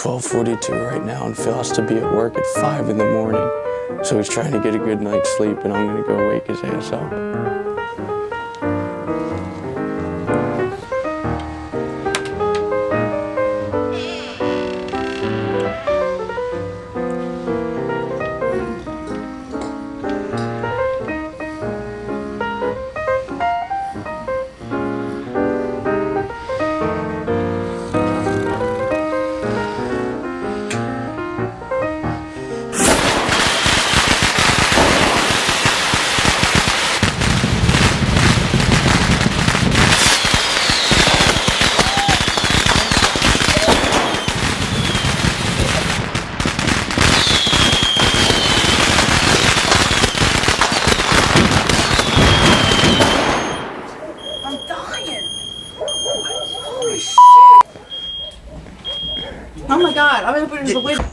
12:42 right now, and Phil has to be at work at 5 in the morning. So he's trying to get a good night's sleep, and I'm gonna go wake his ass up. Oh my god, I'm gonna put it in the window.